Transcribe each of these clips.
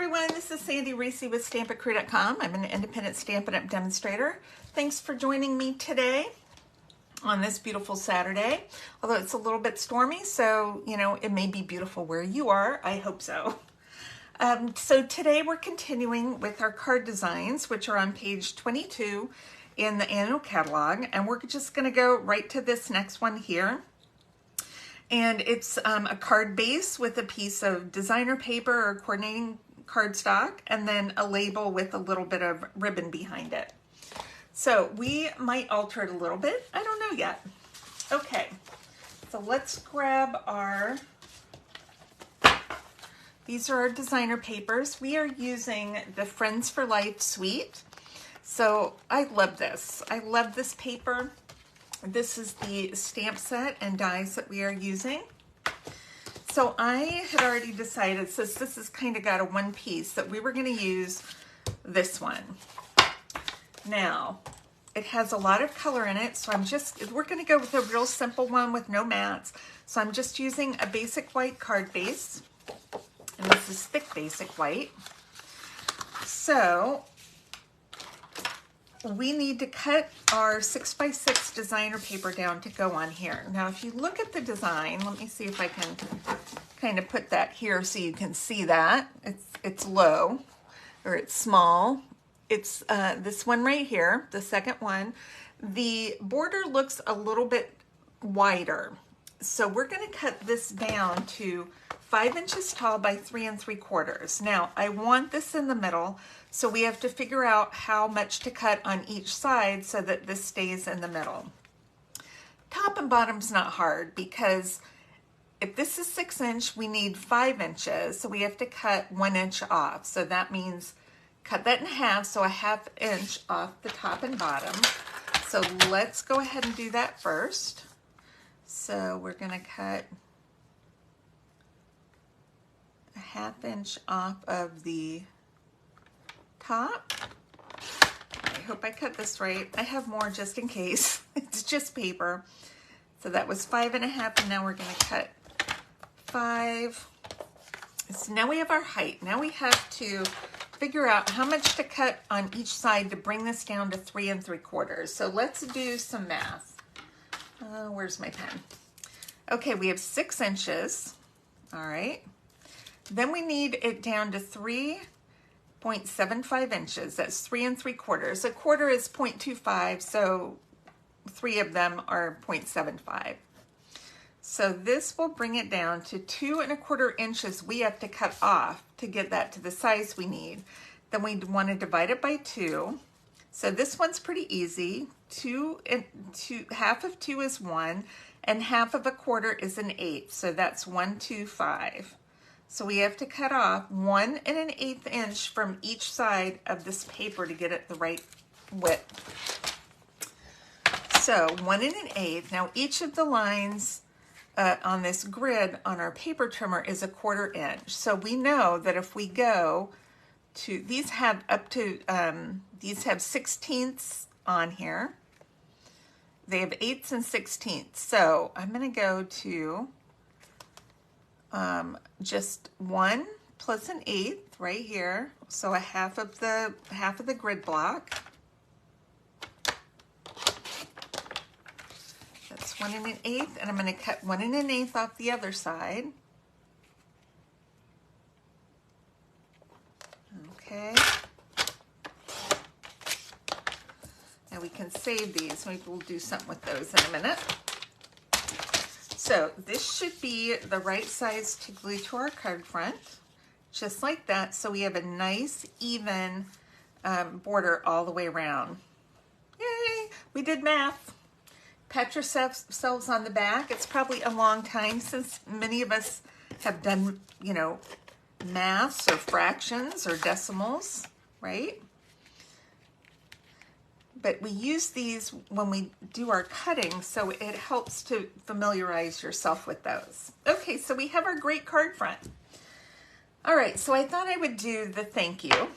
everyone, this is Sandy Reese with StampItCrew.com. I'm an independent Stampin' Up! Demonstrator. Thanks for joining me today on this beautiful Saturday. Although it's a little bit stormy, so it may be beautiful where you are. I hope so. So today we're continuing with our card designs, which are on page 22 in the annual catalog, and we're just going to go right to this next one here. And it's a card base with a piece of designer paper or coordinating cardstock, and then a label with a little bit of ribbon behind it. So we might alter it a little bit. I don't know yet. Okay, so let's grab these are our designer papers. We are using the Friends for Life suite. So I love this. I love this paper. This is the stamp set and dies that we are using. So I had already decided, since this has kind of got a one piece, that we were going to use this one. Now, it has a lot of color in it, so we're going to go with a real simple one with no mats. So I'm just using a basic white card base, and this is thick basic white. So we need to cut our 6x6 designer paper down to go on here. Now, if you look at the design, let me see if I can kind of put that here so you can see that. It's low, or it's small. It's this one right here, the second one. The border looks a little bit wider. So we're gonna cut this down to 5 inches tall by 3 3/4. Now, I want this in the middle, so we have to figure out how much to cut on each side so that this stays in the middle. Top and bottom's not hard, because if this is 6 inch, we need 5 inches, so we have to cut 1 inch off. So that means cut that in half, so a 1/2 inch off the top and bottom. So let's go ahead and do that first. So we're gonna cut a 1/2 inch off of the top. I hope I cut this right. I have more just in case. It's just paper. So that was 5 1/2, and now we're gonna cut 5. So now we have our height. Now we have to figure out how much to cut on each side to bring this down to 3 3/4. So let's do some math. Where's my pen? Okay, we have 6 inches. All right. Then we need it down to 3.75 inches. That's 3 3/4. A quarter is 0.25, so 3 of them are 0.75. So this will bring it down to 2 1/4 inches we have to cut off to get that to the size we need. Then we want to divide it by 2. So this one's pretty easy. 1/2 of 2 is 1, and 1/2 of a quarter is an 1/8. So that's 125. So we have to cut off 1 1/8 inch from each side of this paper to get it the right width. So 1 1/8. Now each of the lines on this grid on our paper trimmer is a 1/4 inch. So we know that if we go to, these have 16ths on here. They have 8ths and 16ths. So I'm going to go to just 1 plus an 1/8 right here. So a 1/2 of the grid block. That's 1 1/8, and I'm going to cut 1 1/8 off the other side. Okay. Now we can save these. Maybe we'll do something with those in a minute. So this should be the right size to glue to our card front, just like that. So we have a nice even border all the way around. Yay! We did math. Pat yourselves on the back. It's probably a long time since many of us have done, maths or fractions or decimals, right? But we use these when we do our cutting, so it helps to familiarize yourself with those. Okay, so we have our great card front. All right, so I thought I would do the thank you.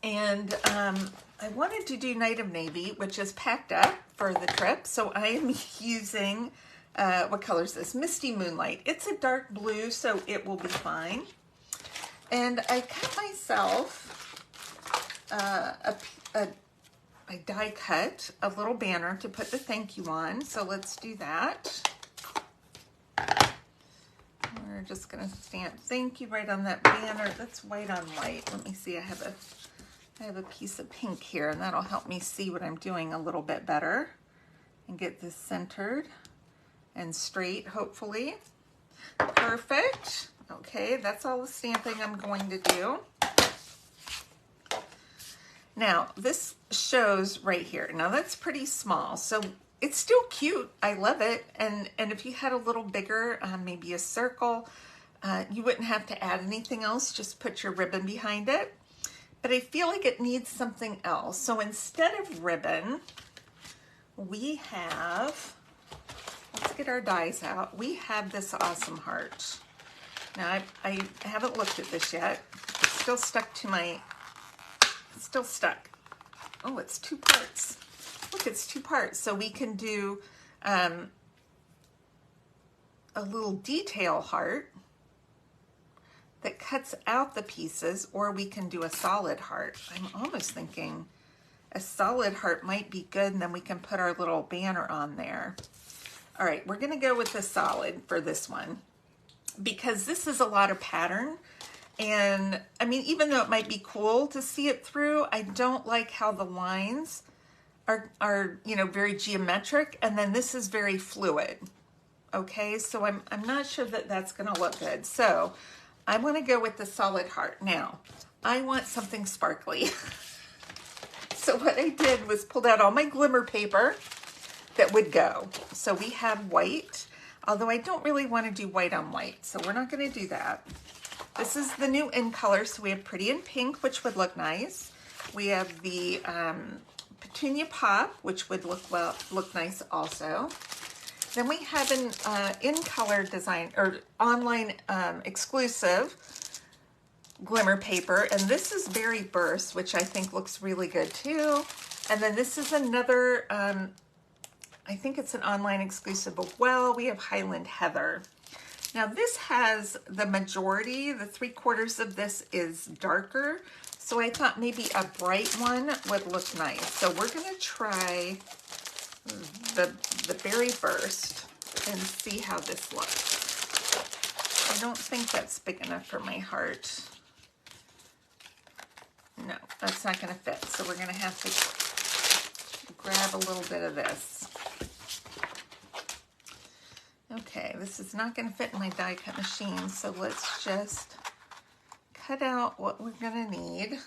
And I wanted to do Night of Navy, which is packed up for the trip. So I am using, what color is this? Misty Moonlight. It's a dark blue, so it will be fine. And I cut myself I die cut a little banner to put the thank you on. So let's do that. We're just gonna stamp thank you right on that banner. That's white on white. Let me see, I have a piece of pink here, and that'll help me see what I'm doing a little bit better and get this centered and straight, hopefully. Perfect. Okay, that's all the stamping I'm going to do. Now, this shows right here. Now, that's pretty small, so it's still cute. I love it. And if you had a little bigger, maybe a circle, you wouldn't have to add anything else. Just put your ribbon behind it. But I feel like it needs something else. So instead of ribbon, we have, let's get our dies out. We have this awesome heart. Now, I haven't looked at this yet. It's still stuck to my... Still stuck. Oh, it's 2 parts. Look, it's 2 parts. So we can do a little detail heart that cuts out the pieces, or we can do a solid heart. I'm almost thinking a solid heart might be good, and then we can put our little banner on there. All right, we're gonna go with the solid for this one because this is a lot of pattern. And I mean, even though it might be cool to see it through, I don't like how the lines are you know, very geometric, and then this is very fluid. Okay, so I'm not sure that that's gonna look good. So I want to go with the solid heart. Now, I want something sparkly. So what I did was pulled out all my glimmer paper that would go. So we have white, although I don't really want to do white on white, so we're not going to do that. This is the new in color, so we have Pretty in Pink, which would look nice. We have the Petunia Pop, which would look nice also. Then we have an in color design or online exclusive glimmer paper, and this is Berry Burst, which I think looks really good too. And then this is another, I think it's an online exclusive as well. We have Highland Heather. Now this has the majority, the 3/4 of this is darker, so I thought maybe a bright one would look nice. So we're gonna try the Berry Burst and see how this looks. I don't think that's big enough for my heart. No, that's not gonna fit. So we're gonna have to grab a little bit of this. Okay, this is not gonna fit in my die cut machine, so let's just cut out what we're gonna need.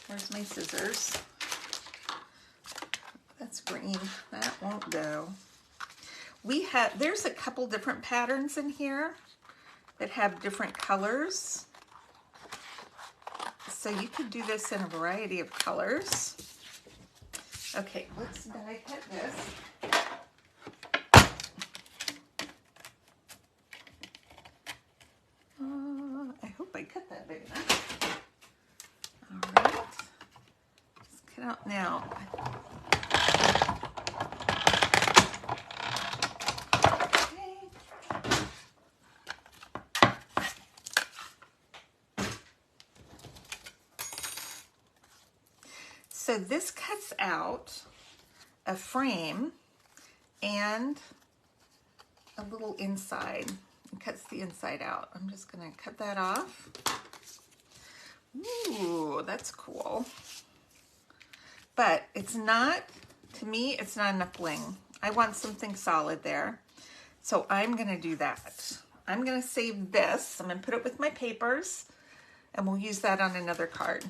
Where's my scissors? That's green, that won't go. There's a couple different patterns in here that have different colors. So you could do this in a variety of colors. Okay, let's die cut this. I hope I cut that big enough. All right, let's cut out now. So this cuts out a frame and a little inside. It cuts the inside out. I'm just gonna cut that off. Ooh, that's cool. But it's not, to me, it's not enough bling. I want something solid there. So I'm gonna do that. I'm gonna save this. I'm gonna put it with my papers, and we'll use that on another card.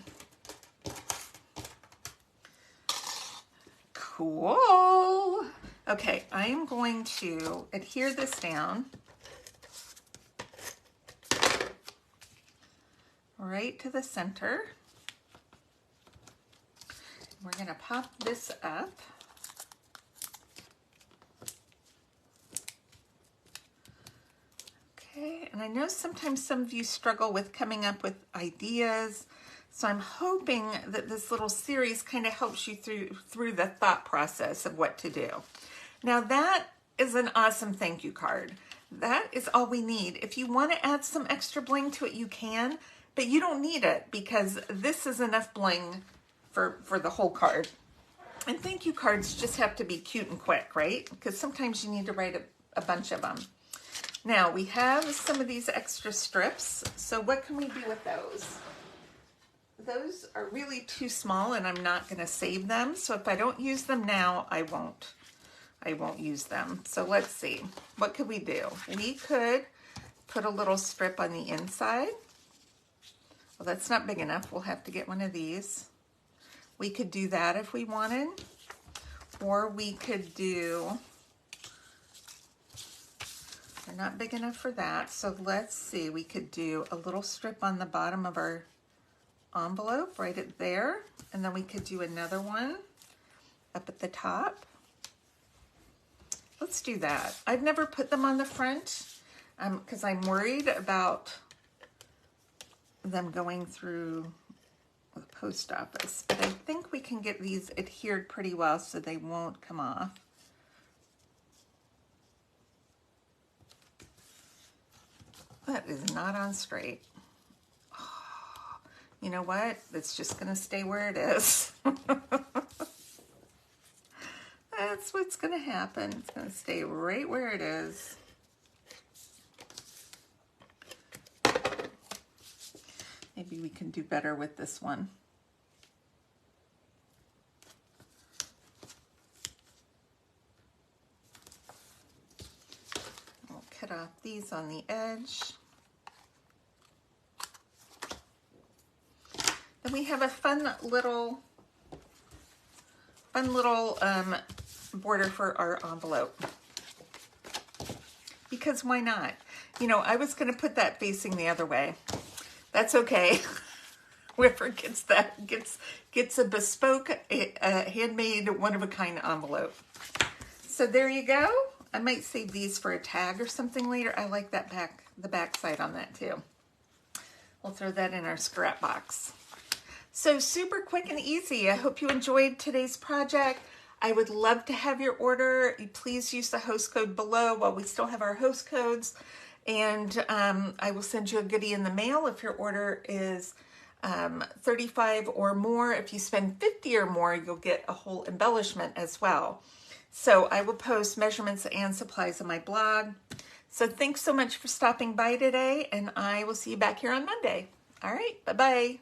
Cool. Okay, I am going to adhere this down right to the center. We're going to pop this up. Okay, and I know sometimes some of you struggle with coming up with ideas. So I'm hoping that this little series kind of helps you through the thought process of what to do. Now that is an awesome thank you card. That is all we need. If you want to add some extra bling to it, you can, but you don't need it because this is enough bling for the whole card. And thank you cards just have to be cute and quick, right? Because sometimes you need to write a bunch of them. Now we have some of these extra strips. So what can we do with those? Those are really too small and I'm not going to save them. So if I don't use them now, I won't use them. So let's see. What could we do? We could put a little strip on the inside. Well, that's not big enough. We'll have to get one of these. We could do that if we wanted. Or we could do, they're not big enough for that. So let's see, we could do a little strip on the bottom of our envelope, right at there. And then we could do another one up at the top. Let's do that. I've never put them on the front because I'm worried about them going through the post office. But I think we can get these adhered pretty well so they won't come off. That is not on straight. Oh, you know what? It's just going to stay where it is. That's what's going to happen. It's going to stay right where it is. Maybe we can do better with this one. I'll cut off these on the edge. Then we have a fun little border for our envelope. Because why not? You know, I was going to put that facing the other way. That's okay. Whoever gets that gets a bespoke, handmade, one-of-a-kind envelope. So there you go. I might save these for a tag or something later. I like that the back side on that too. We'll throw that in our scrap box. So super quick and easy. I hope you enjoyed today's project. I would love to have your order. Please use the host code below while we still have our host codes. And I will send you a goodie in the mail if your order is 35 or more. If you spend 50 or more, you'll get a whole embellishment as well. So I will post measurements and supplies on my blog. So thanks so much for stopping by today, and I will see you back here on Monday. All right, bye-bye.